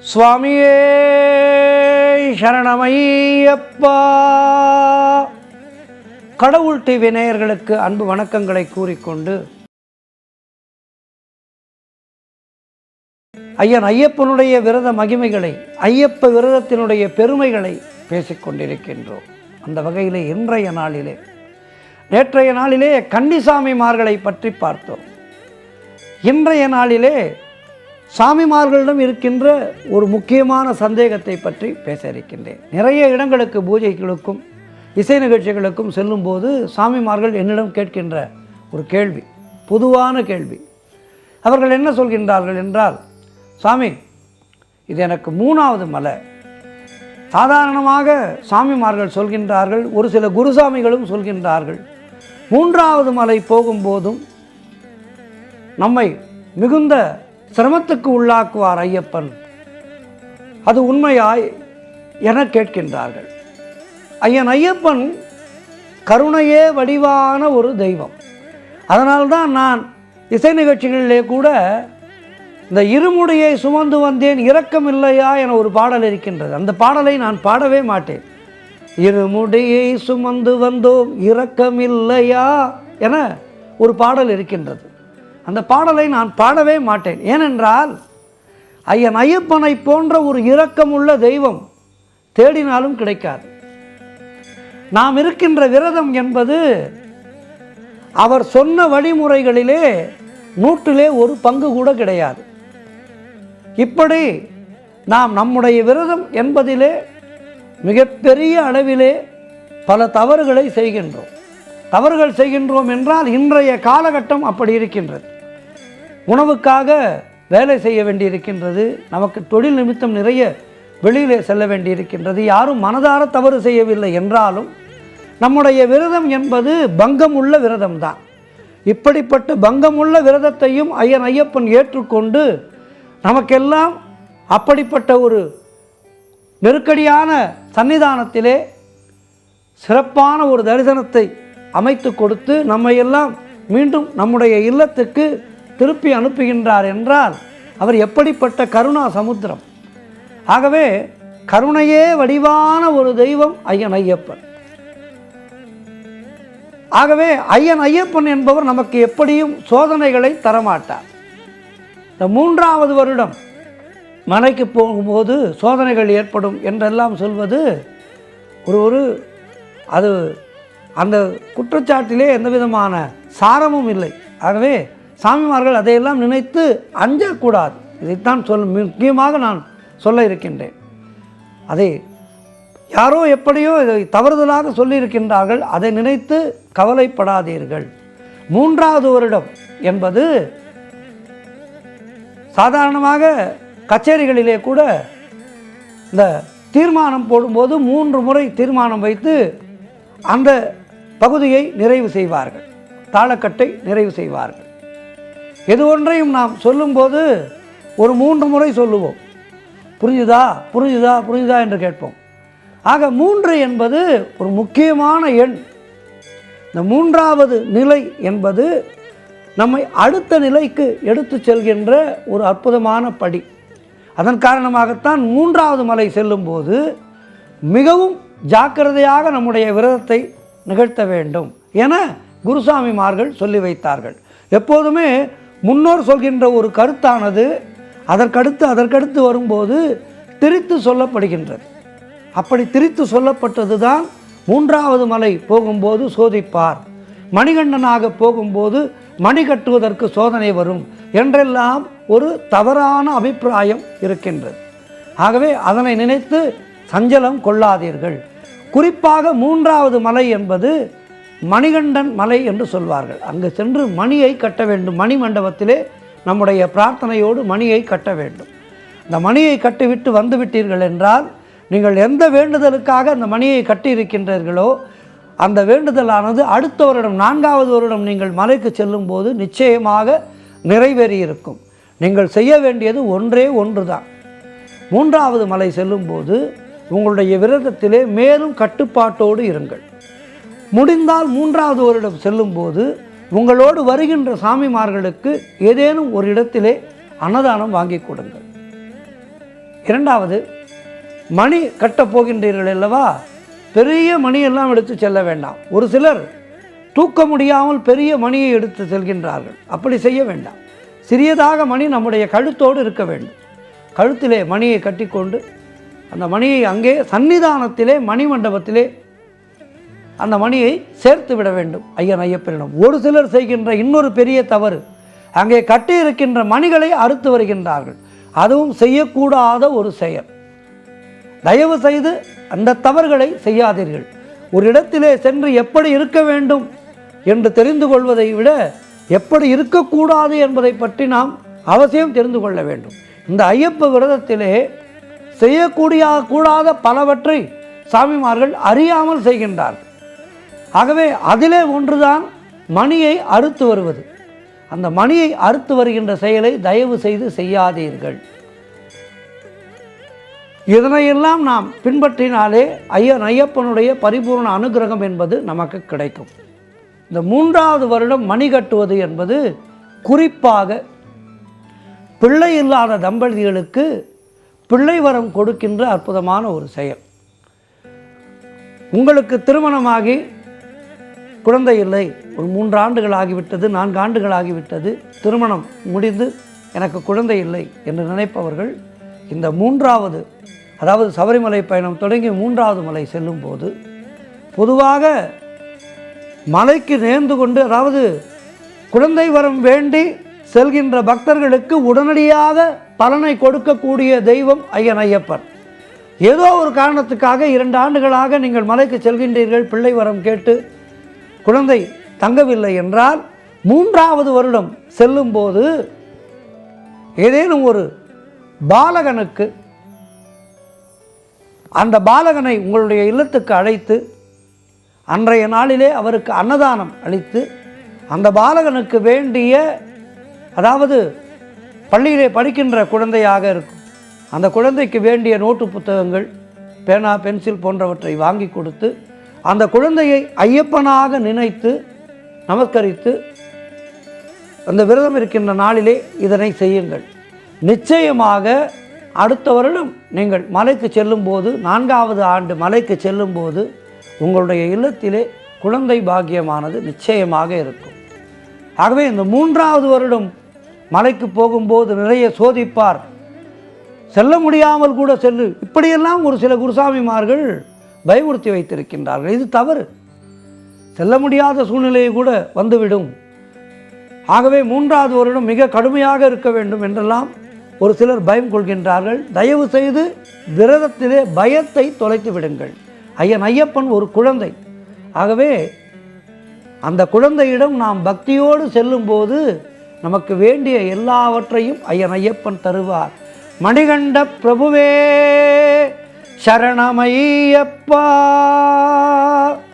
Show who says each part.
Speaker 1: சுவாமியே சரணமையப்பா. கடவுள் டிவி நேயர்களுக்கு அன்பு வணக்கங்களை கூறிக்கொண்டு ஐயன் ஐயப்பனுடைய விரத மகிமைகளை, ஐயப்ப விரதத்தினுடைய பெருமைகளை பேசிக்கொண்டிருக்கின்றோம். அந்த வகையிலே இன்றைய நாளிலே, நேற்றைய நாளிலே கன்னிசாமிமார்களை பற்றி பார்த்தோம். இன்றைய நாளிலே சாமிமார்களிடம் இருக்கின்ற ஒரு முக்கியமான சந்தேகத்தை பற்றி பேச இருக்கின்றேன். நிறைய இடங்களுக்கு பூஜைகளுக்கும் இசை நிகழ்ச்சிகளுக்கும் செல்லும்போது சாமிமார்கள் என்னிடம் கேட்கின்ற ஒரு கேள்வி, பொதுவான கேள்வி. அவர்கள் என்ன சொல்கின்றார்கள் என்றால், சாமி, இது எனக்கு 3வது மலை. சாதாரணமாக சாமிமார்கள் சொல்கின்றார்கள், ஒரு சில குருசாமிகளும் சொல்கின்றார்கள், 3வது மலை போகும்போதும் நம்மை மிகுந்த சிரமத்துக்கு உள்ளாக்குவார் ஐயப்பன். அது உண்மையாய் என கேட்கின்றார்கள். ஐயன் ஐயப்பன் கருணையே வடிவான ஒரு தெய்வம். அதனால்தான் நான் இசை நிகழ்ச்சிகளிலே கூட இந்த இருமுடியை சுமந்து வந்தேன் இரக்கம் இல்லையா என ஒரு பாடல் இருக்கின்றது. அந்த பாடலை நான் பாடவே மாட்டேன். இருமுடியை சுமந்து வந்தோம் இரக்கம் இல்லையா என ஒரு பாடல் இருக்கின்றது. அந்த பாடலை நான் பாடவே மாட்டேன். ஏனென்றால் ஐயன் ஐயப்பனை போன்ற ஒரு இரக்கமுள்ள தெய்வம் தேடினாலும் கிடைக்காது. நாம் இருக்கின்ற விரதம் என்பது அவர் சொன்ன வழிமுறைகளிலே 100லே 1 பங்கு கூட கிடையாது. இப்படி நாம் நம்முடைய விரதம் என்பதிலே மிகப்பெரிய அளவிலே பல தவறுகளை செய்கின்றோம். தவறுகள் செய்கின்றோம் என்றால் இன்றைய காலகட்டம் அப்படி இருக்கின்றது. உணவுக்காக வேலை செய்ய வேண்டியிருக்கின்றது, நமக்கு தொழில் நிமித்தம் நிறைய வெளியிலே செல்ல வேண்டியிருக்கின்றது. யாரும் மனதார தவறு செய்யவில்லை என்றாலும் நம்முடைய விரதம் என்பது பங்கமுள்ள விரதம்தான். இப்படிப்பட்ட பங்கமுள்ள விரதத்தையும் ஐயன் ஐயப்பன் ஏற்றுக்கொண்டு நமக்கெல்லாம் அப்படிப்பட்ட ஒரு நெருக்கடியான சன்னிதானத்திலே சிறப்பான ஒரு தரிசனத்தை அமைத்து கொடுத்து நம்மையெல்லாம் மீண்டும் நம்முடைய இல்லத்துக்கு திருப்பி அனுப்புகின்றார் என்றால் அவர் எப்படிப்பட்ட கருணா சமுத்திரம். ஆகவே கருணையே வடிவான ஒரு தெய்வம் ஐயன் ஐயப்பன். ஆகவே ஐயன் ஐயப்பன் என்பவர் நமக்கு எப்படியும் சோதனைகளை தரமாட்டார். இந்த 3வது வருடம் மலைக்கு போகும்போது சோதனைகள் ஏற்படும் என்றெல்லாம் சொல்வது ஒரு அது அந்த குற்றச்சாட்டிலே எந்த விதமான சாரமும் இல்லை. ஆகவே சாமிமார்கள் அதையெல்லாம் நினைத்து அஞ்சக்கூடாது. இதைத்தான் முக்கியமாக நான் சொல்ல இருக்கின்றேன். அதை யாரோ எப்படியோ இதை தவறுதலாக சொல்லியிருக்கின்றார்கள், அதை நினைத்து கவலைப்படாதீர்கள். 3வது வருடம் என்பது சாதாரணமாக கச்சேரிகளிலே கூட இந்த தீர்மானம் போடும்போது 3 முறை தீர்மானம் வைத்து அந்த பகுதியை நிறைவு செய்வார்கள், தாளக்கட்டை நிறைவு செய்வார்கள். எது ஒன்றையும் நாம் சொல்லும்போது ஒரு 3 முறை சொல்லுவோம், புரிஞ்சுதா புரிஞ்சுதா புரிஞ்சுதா என்று கேட்போம். ஆக 3 என்பது ஒரு முக்கியமான எண். இந்த 3வது நிலை என்பது நம்மை அடுத்த நிலைக்கு எடுத்து செல்கின்ற ஒரு அற்புதமான படி. அதன் காரணமாகத்தான் 3வது மலை செல்லும்போது மிகவும் ஜாக்கிரதையாக நம்முடைய விரதத்தை நிகழ்த்த வேண்டும் என குருசாமிமார்கள் சொல்லி வைத்தார்கள். எப்போதுமே முன்னோர் சொல்கின்ற ஒரு கருத்தானது அதற்கடுத்து வரும்போது திரித்து சொல்லப்படுகின்றது. அப்படி திரித்து சொல்லப்பட்டது தான் 3வது மலை போகும்போது சோதிப்பார், மணிகண்டனாக போகும்போது மணி கட்டுவதற்கு சோதனை வரும் என்றெல்லாம் ஒரு தவறான அபிப்பிராயம் இருக்கின்றது. ஆகவே அதனை நினைத்து சஞ்சலம் கொள்ளாதீர்கள். குறிப்பாக 3வது மலை என்பது மணிகண்டன் மலை என்று சொல்வார்கள். அங்கு சென்று மணியை கட்ட வேண்டும். மணி மண்டபத்திலே நம்முடைய பிரார்த்தனையோடு மணியை கட்ட வேண்டும். இந்த மணியை கட்டிவிட்டு வந்து விட்டீர்கள் என்றால் நீங்கள் எந்த வேண்டுதலுக்காக அந்த மணியை கட்டி இருக்கின்றீர்களோ அந்த வேண்டுதலானது அடுத்த வருடம் 4வது வருடம் நீங்கள் மலைக்கு செல்லும் போது நிச்சயமாக நிறைவேறியிருக்கும். நீங்கள் செய்ய வேண்டியது ஒன்றே ஒன்று தான். 3வது மலை செல்லும்போது உங்களுடைய விரதத்திலே மேலும் கட்டுப்பாட்டோடு இருங்கள். முடிந்தால் 3வது வருடம் செல்லும்போது உங்களோடு வருகின்ற சாமிமார்களுக்கு ஏதேனும் ஒரு இடத்திலே அன்னதானம் வாங்கி கொடுங்கள். இரண்டாவது, மணி கட்டப் போகின்றீர்கள் அல்லவா, பெரிய மணியெல்லாம் எடுத்து செல்ல வேண்டாம். ஒரு சிலர் தூக்க முடியாமல் பெரிய மணியை எடுத்து செல்கின்றார்கள். அப்படி செய்ய வேண்டாம். சிறியதாக மணி நம்முடைய கழுத்தோடு இருக்க வேண்டும். கழுத்திலே மணியை கட்டிக்கொண்டு அந்த மணியை அங்கே சன்னிதானத்திலே மணி மண்டபத்திலே அந்த மணியை சேர்த்து விட வேண்டும் ஐயன் ஐயப்பனிடம். ஒரு சிலர் செய்கின்ற இன்னொரு பெரிய தவறு, அங்கே கட்டி இருக்கின்ற மணிகளை அறுத்து வருகின்றார்கள். அதுவும் செய்யக்கூடாத ஒரு செயல். தயவு செய்து அந்த தவறுகளை செய்யாதீர்கள். ஒரு இடத்திலே சென்று எப்படி இருக்க வேண்டும் என்று தெரிந்து கொள்வதை விட எப்படி இருக்கக்கூடாது என்பதை பற்றி நாம் அவசியம் தெரிந்து கொள்ள வேண்டும். இந்த ஐயப்ப விரதத்திலே செய்யக்கூடாத பலவற்றை சாமிமார்கள் அறியாமல் செய்கின்றார்கள். ஆகவே அதிலே ஒன்றுதான் மணியை அறுத்து வருவது. அந்த மணியை அறுத்து வருகின்ற செயலை தயவு செய்து செய்யாதீர்கள். இதனையெல்லாம் நாம் பின்பற்றினாலே ஐயன் ஐயப்பனுடைய பரிபூர்ண அனுகிரகம் என்பது நமக்கு கிடைக்கும். இந்த 3வது வருடம் மணி கட்டுவது என்பது குறிப்பாக பிள்ளை இல்லாத தம்பதிகளுக்கு பிள்ளை வரம் கொடுக்கின்ற அற்புதமான ஒரு செயல். உங்களுக்கு திருமணமாகி குழந்தை இல்லை, ஒரு 3 ஆண்டுகள் ஆகிவிட்டது, 4 ஆண்டுகள் ஆகிவிட்டது, திருமணம் முடிந்து எனக்கு குழந்தை இல்லை என்று நினைப்பவர்கள் இந்த 3வது, அதாவது சபரிமலை பயணம் தொடங்கி 3வது மலை செல்லும் போது பொதுவாக மலைக்கு நேர்ந்து கொண்டு, அதாவது குழந்தை வரம் வேண்டி செல்கின்ற பக்தர்களுக்கு உடனடியாக பலனை கொடுக்கக்கூடிய தெய்வம் ஐயன் ஐயப்பன். ஏதோ ஒரு காரணத்துக்காக 2 ஆண்டுகளாக நீங்கள் மலைக்கு செல்கின்றீர்கள், பிள்ளை வரம் கேட்டு குழந்தை தங்கவில்லை என்றால் 3வது வருடம் செல்லும்போது ஏதேனும் ஒரு பாலகனுக்கு, அந்த பாலகனை உங்களுடைய இல்லத்துக்கு அழைத்து அன்றைய நாளிலே அவருக்கு அன்னதானம் அளித்து அந்த பாலகனுக்கு வேண்டிய, அதாவது பள்ளியிலே படிக்கின்ற குழந்தையாக இருக்கும், அந்த குழந்தைக்கு வேண்டிய நோட்டு புத்தகங்கள், பேனா, பென்சில் போன்றவற்றை வாங்கி கொடுத்து அந்த குழந்தையை ஐயப்பனாக நினைத்து நமஸ்கரித்து அந்த விரதம் இருக்கின்ற நாளிலே இதனை செய்யுங்கள். நிச்சயமாக அடுத்த வருடம் நீங்கள் மலைக்கு செல்லும்போது, 4வது ஆண்டு மலைக்கு செல்லும்போது உங்களுடைய இல்லத்திலே குழந்தை பாக்கியமானது நிச்சயமாக இருக்கும். ஆகவே இந்த 3வது வருடம் மலைக்கு போகும்போது நிறைய சோதிப்பார், செல்ல முடியாமல் கூட செல்லு, இப்படியெல்லாம் ஒரு சில குருசாமிமார்கள் பயமுறுத்தி வைத்திருக்கின்றார்கள். இது தவறு. செல்ல முடியாத சூழ்நிலையை கூட வந்துவிடும். ஆகவே 3வது வருடம் மிக கடுமையாக இருக்க வேண்டும் என்றெல்லாம் ஒரு சிலர் பயம் கொள்கின்றார்கள். தயவு செய்து விரதத்திலே பயத்தை தொலைத்து விடுங்கள். ஐயன் ஐயப்பன் ஒரு குழந்தை. ஆகவே அந்த குழந்தையிடம் நாம் பக்தியோடு செல்லும்போது நமக்கு வேண்டிய எல்லாவற்றையும் ஐயன் ஐயப்பன் தருவார். மணிகண்ட பிரபுவே சரணமையப்பா.